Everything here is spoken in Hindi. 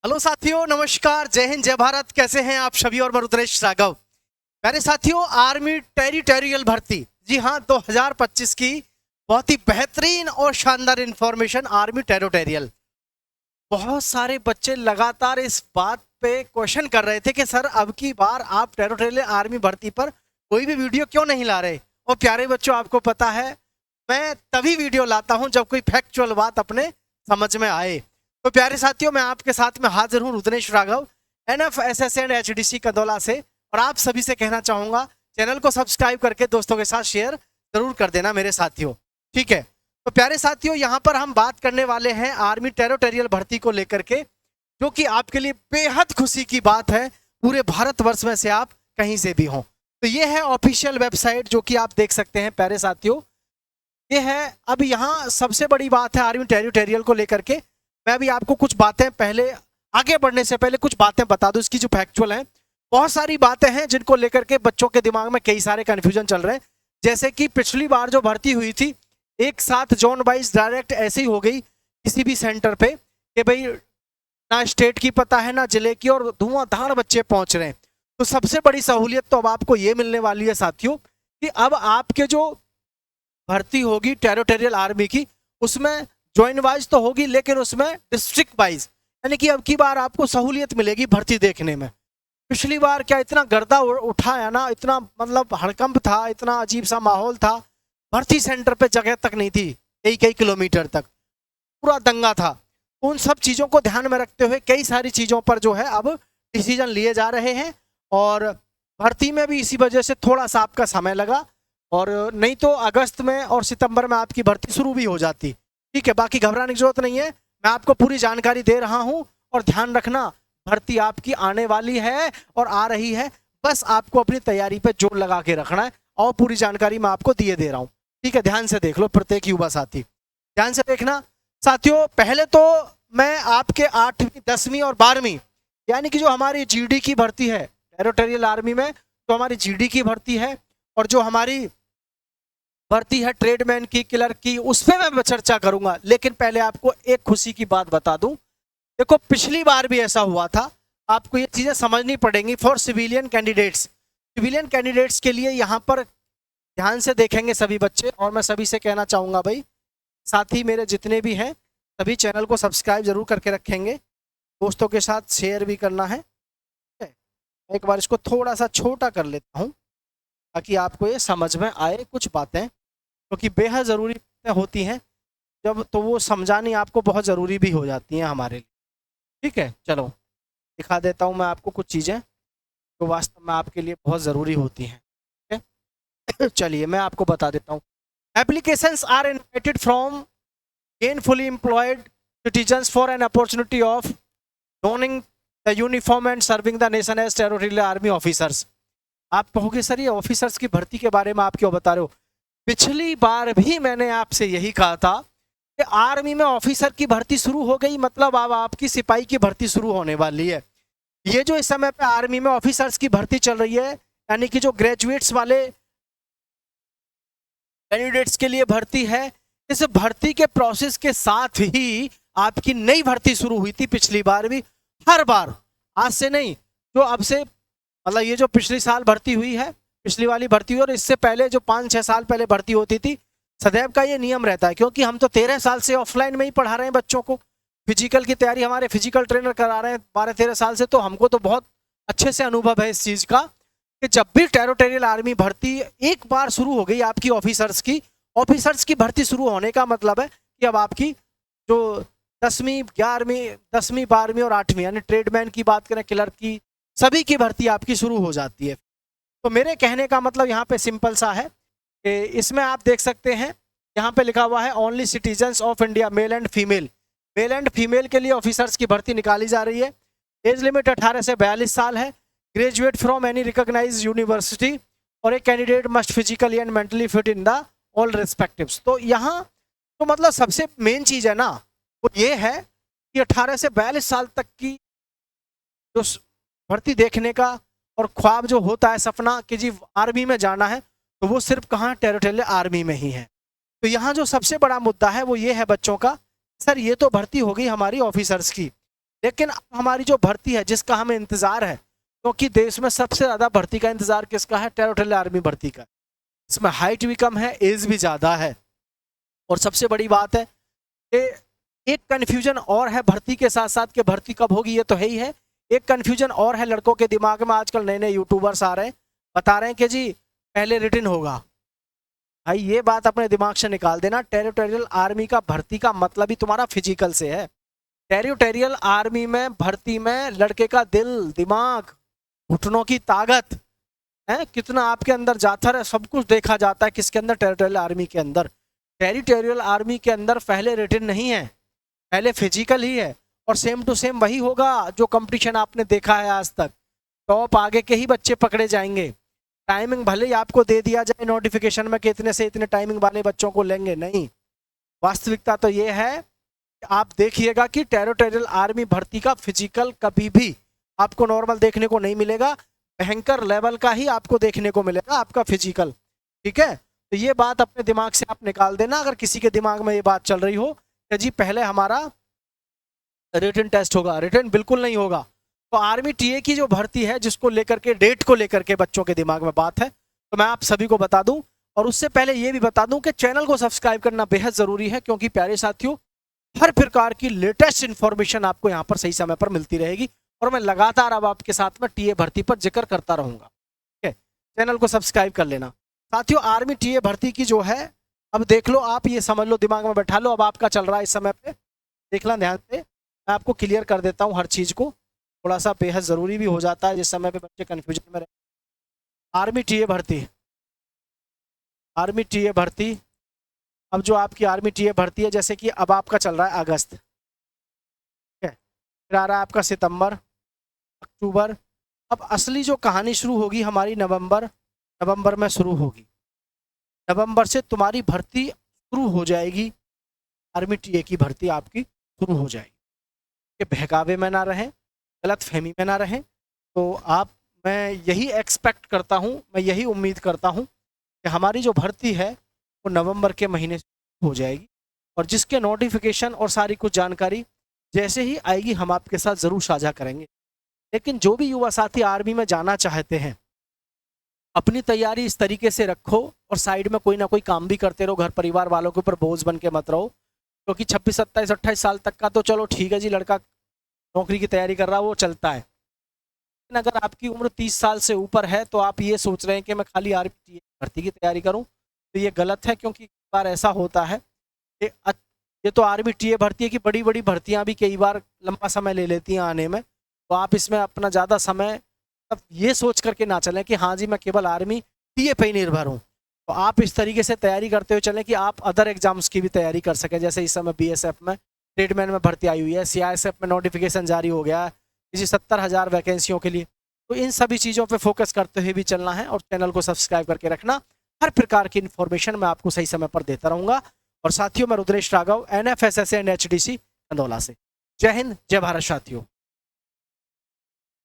हेलो साथियों, नमस्कार, जय हिंद, जय भारत। कैसे हैं आप सभी? और मैं रुद्रेश राघव। प्यारे साथियों, आर्मी टेरिटोरियल भर्ती, जी हाँ, 2025 की बहुत ही बेहतरीन और शानदार इंफॉर्मेशन। आर्मी टेरिटोरियल, बहुत सारे बच्चे लगातार इस बात पे क्वेश्चन कर रहे थे कि सर अब की बार आप टेरिटोरियल आर्मी भर्ती पर कोई भी वीडियो क्यों नहीं ला रहे। और प्यारे बच्चों, आपको पता है मैं तभी वीडियो लाता हूं जब कोई फैक्चुअल बात अपने समझ में आए। तो प्यारे साथियों, मैं आपके साथ में हाजिर हूं, Rudresh Raghav, NFSS and HDC कंदौला से। और आप सभी से कहना चाहूंगा, चैनल को सब्सक्राइब करके दोस्तों के साथ शेयर जरूर कर देना मेरे साथियों, ठीक है। तो प्यारे साथियों, यहाँ पर हम बात करने वाले हैं आर्मी टेरिटोरियल भर्ती को लेकर के, जो कि आपके लिए बेहद खुशी की बात है, पूरे भारतवर्ष में से आप कहीं से भी हों। तो ये है ऑफिशियल वेबसाइट, जो कि आप देख सकते हैं प्यारे साथियों। ये है, अब यहाँ सबसे बड़ी बात है आर्मी टेरिटोरियल को लेकर के। मैं भी आपको कुछ बातें, पहले आगे बढ़ने से पहले कुछ बातें बता दूं इसकी जो फैक्चुअल है। बहुत सारी बातें हैं जिनको लेकर के बच्चों के दिमाग में कई सारे कंफ्यूजन चल रहे हैं। जैसे कि पिछली बार जो भर्ती हुई थी, एक साथ जोन वाइज डायरेक्ट ऐसे ही हो गई किसी भी सेंटर पे कि भाई ना स्टेट की पता है ना जिले की, और धुआंधार बच्चे पहुंच रहे हैं। तो सबसे बड़ी सहूलियत तो अब आपको ये मिलने वाली है साथियों, कि अब आपके जो भर्ती होगी टेरिटोरियल आर्मी की, उसमें ज्वाइन वाइज तो होगी, लेकिन उसमें डिस्ट्रिक्ट वाइज, यानी कि अब की बार आपको सहूलियत मिलेगी भर्ती देखने में। पिछली बार क्या इतना गर्दा उठाया ना, इतना मतलब हड़कंप था, इतना अजीब सा माहौल था, भर्ती सेंटर पे जगह तक नहीं थी, कई कई किलोमीटर तक पूरा दंगा था। उन सब चीज़ों को ध्यान में रखते हुए कई सारी चीज़ों पर जो है अब डिसीजन लिए जा रहे हैं। और भर्ती में भी इसी वजह से थोड़ा सा आपका समय लगा, और नहीं तो अगस्त में और सितंबर में आपकी भर्ती शुरू भी हो जाती, ठीक है। बाकी घबराने की जरूरत नहीं है, मैं आपको पूरी जानकारी दे रहा हूं। और ध्यान रखना, भर्ती आपकी आने वाली है और आ रही है, बस आपको अपनी तैयारी पे जोर लगा के रखना है। और पूरी जानकारी मैं आपको दिए दे रहा हूं, ठीक है। ध्यान से देख लो प्रत्येक युवा साथी, ध्यान से देखना साथियों। पहले तो मैं आपके 8वीं 10वीं और 12वीं, यानी कि जो हमारी GD की भर्ती है टेरिटोरियल आर्मी में, तो हमारी GD की भर्ती है, और जो हमारी भर्ती है ट्रेडमैन की, क्लर्क की, उस पर मैं चर्चा करूंगा। लेकिन पहले आपको एक खुशी की बात बता दूं। देखो, पिछली बार भी ऐसा हुआ था, आपको ये चीजें समझनी पड़ेंगी for civilian candidates. Civilian candidates के लिए यहाँ पर ध्यान से देखेंगे सभी बच्चे। और मैं सभी से कहना चाहूंगा भाई, साथी मेरे जितने भी हैं सभी चैनल को सब्सक्राइब जरूर करके रखेंगे, दोस्तों के साथ शेयर भी करना है। एक बार इसको थोड़ा सा छोटा कर लेता हूँ ताकि आपको ये समझ में आए कुछ बातें, क्योंकि बेहद ज़रूरी होती हैं जब, तो वो समझानी आपको बहुत ज़रूरी भी हो जाती हैं हमारे लिए, ठीक है। चलो दिखा देता हूँ मैं आपको कुछ चीज़ें जो वास्तव में आपके लिए बहुत ज़रूरी होती हैं, ठीक है। चलिए मैं आपको बता देता हूँ। Applications are invited from gainfully employed citizens for an opportunity of donning the uniform and serving the nation as territorial army officers. आप कहोगे सर ये ऑफिसर्स की भर्ती के बारे में आप क्यों बता रहे हो? पिछली बार भी मैंने आपसे यही कहा था कि आर्मी में ऑफिसर की भर्ती शुरू हो गई, मतलब अब आपकी सिपाही की भर्ती शुरू होने वाली है। ये जो इस समय पे आर्मी में ऑफिसर्स की भर्ती चल रही है, यानी कि जो ग्रेजुएट्स वाले कैंडिडेट्स के लिए भर्ती है, इस भर्ती के प्रोसेस के साथ ही आपकी नई भर्ती शुरू हुई थी पिछली बार भी। हर बार, आज से नहीं, जो अब से, मतलब ये जो पिछले साल भर्ती हुई है, पिछली वाली भर्ती हुई, और इससे पहले जो 5-6 साल पहले भर्ती होती थी, सदैव का ये नियम रहता है। क्योंकि हम तो 13 साल से ऑफलाइन में ही पढ़ा रहे हैं बच्चों को, फिजिकल की तैयारी हमारे फिजिकल ट्रेनर करा रहे हैं 12-13 साल से, तो हमको तो बहुत अच्छे से अनुभव है इस चीज़ का कि जब भी टेरिटोरियल आर्मी भर्ती एक बार शुरू हो गई आपकी ऑफिसर्स की भर्ती शुरू होने का मतलब है कि अब आपकी जो 10वीं 11वीं 10वीं 12वीं और 8वीं, यानी ट्रेडमैन की बात करें, क्लर्क की, सभी की भर्ती आपकी शुरू हो जाती है। तो मेरे कहने का मतलब यहाँ पे सिंपल सा है कि इसमें आप देख सकते हैं, यहाँ पे लिखा हुआ है only citizens of India male and female. Male and female के लिए ऑफिसर्स की भर्ती निकाली जा रही है। एज लिमिट 18 से 42 साल है। Graduate from any recognised university, और एक candidate must physically and mentally fit in the all respectives. तो यहाँ तो मतलब सबसे मेन चीज़ है ना, वो ये है कि 18 से 42 साल तक की जो भर्ती देखने का और ख्वाब जो होता है, सपना कि जी आर्मी में जाना है, तो वो सिर्फ कहाँ, टेरिटोरियल आर्मी में ही है। तो यहाँ जो सबसे बड़ा मुद्दा है वो ये है बच्चों का, सर ये तो भर्ती हो गई हमारी ऑफिसर्स की, लेकिन अब हमारी जो भर्ती है जिसका हमें इंतजार है, क्योंकि देश में सबसे ज्यादा भर्ती का इंतजार किसका है? टेरिटोरियल आर्मी भर्ती का। इसमें हाइट भी कम है, एज भी ज्यादा है, और सबसे बड़ी बात है कि एक कन्फ्यूजन और है भर्ती के साथ साथ कि भर्ती कब होगी, ये तो है ही है। एक कन्फ्यूजन और है लड़कों के दिमाग में, आजकल नए नए यूट्यूबर्स आ रहे हैं बता रहे हैं कि जी पहले रिटन होगा। भाई ये बात अपने दिमाग से निकाल देना। टेरिटोरियल आर्मी का भर्ती का मतलब ही तुम्हारा फिजिकल से है। टेरिटोरियल आर्मी में भर्ती में लड़के का दिल, दिमाग, घुटनों की ताकत है, कितना आपके अंदर जाथर है, सब कुछ देखा जाता है। किसके अंदर? टेरिटोरियल आर्मी के अंदर। टेरिटोरियल आर्मी के अंदर पहले रिटन नहीं है, पहले फिजिकल ही है। और सेम टू सेम वही होगा जो कंपटीशन आपने देखा है आज तक। टॉप आगे के ही बच्चे पकड़े जाएंगे। टाइमिंग भले ही आपको दे दिया जाए नोटिफिकेशन में कि इतने से इतने टाइमिंग वाले बच्चों को लेंगे, नहीं। वास्तविकता तो ये है कि आप देखिएगा कि टेरिटोरियल आर्मी भर्ती का फिजिकल कभी भी आपको नॉर्मल देखने को नहीं मिलेगा, भयंकर लेवल का ही आपको देखने को मिलेगा आपका फिजिकल। ठीक है, तो ये बात अपने दिमाग से आप निकाल देना। अगर किसी के दिमाग में ये बात चल रही हो कि जी पहले हमारा रिटन टेस्ट होगा, रिटन बिल्कुल नहीं होगा। तो आर्मी टीए की जो भर्ती है, जिसको लेकर के, डेट को लेकर के बच्चों के दिमाग में बात है, तो मैं आप सभी को बता दूं। और उससे पहले ये भी बता दूं कि चैनल को सब्सक्राइब करना बेहद जरूरी है, क्योंकि प्यारे साथियों हर प्रकार की लेटेस्ट इंफॉर्मेशन आपको यहाँ पर सही समय पर मिलती रहेगी। और मैं लगातार अब आपके साथ में टीए भर्ती पर जिक्र करता रहूंगा। ठीक है, चैनल को सब्सक्राइब कर लेना। साथियों आर्मी टीए भर्ती की जो है, अब देख लो आप, ये समझ लो, दिमाग में बैठा लो, अब आपका चल रहा है इस समय पे, देखना ध्यान से। मैं आपको क्लियर कर देता हूँ हर चीज को, थोड़ा सा बेहद जरूरी भी हो जाता है जिस समय पे बच्चे कंफ्यूजन में रहे। आर्मी टीए भर्ती, आर्मी टीए भर्ती, अब जो आपकी आर्मी टीए भर्ती है, जैसे कि अब आपका चल रहा है अगस्त, ठीक है, फिर आ रहा है आपका सितंबर, अक्टूबर। अब असली जो कहानी शुरू होगी हमारी नवंबर, नवंबर में शुरू होगी। नवंबर से तुम्हारी भर्ती शुरू हो जाएगी, आर्मी टीए की भर्ती आपकी शुरू हो जाएगी। कि बहकावे में ना रहें, गलत फहमी में ना रहें। तो आप, मैं यही एक्सपेक्ट करता हूँ, मैं यही उम्मीद करता हूँ कि हमारी जो भर्ती है वो नवंबर के महीने से हो जाएगी। और जिसके नोटिफिकेशन और सारी कुछ जानकारी जैसे ही आएगी हम आपके साथ ज़रूर साझा करेंगे। लेकिन जो भी युवा साथी आर्मी में जाना चाहते हैं, अपनी तैयारी इस तरीके से रखो और साइड में कोई ना कोई काम भी करते रहो, घर परिवार वालों के ऊपर बोझ बन के मत रहो। क्योंकि 26, 27, 28 साल तक का तो चलो ठीक है जी, लड़का नौकरी की तैयारी कर रहा है, वो चलता है। लेकिन अगर आपकी उम्र 30 साल से ऊपर है तो आप ये सोच रहे हैं कि मैं खाली आर्मी भर्ती की तैयारी करूं, तो ये गलत है। क्योंकि कई बार ऐसा होता है कि ये तो आर्मी टीए भर्ती है कि बड़ी बड़ी भर्तियां भी कई बार लंबा समय ले लेती हैं आने में। तो आप इसमें अपना ज़्यादा समय अब ये सोच करके ना चलें कि हाँ जी मैं केवल आर्मी टीए पे ही निर्भर हूँ। तो आप इस तरीके से तैयारी करते हुए चलें कि आप अदर एग्जाम्स की भी तैयारी कर सकें। जैसे इस समय बीएसएफ में ट्रेडमैन में भर्ती आई हुई है, सीआईएसएफ में नोटिफिकेशन जारी हो गया है किसी 70,000 वैकेंसियों के लिए। तो इन सभी चीज़ों पे फोकस करते हुए भी चलना है और चैनल को सब्सक्राइब करके रखना। हर प्रकार की इन्फॉर्मेशन मैं आपको सही समय पर देता रहूँगा। और साथियों मैं Rudresh Raghav, NFSSA and HDC अंदौला से। जय हिंद, जय भारत साथियों।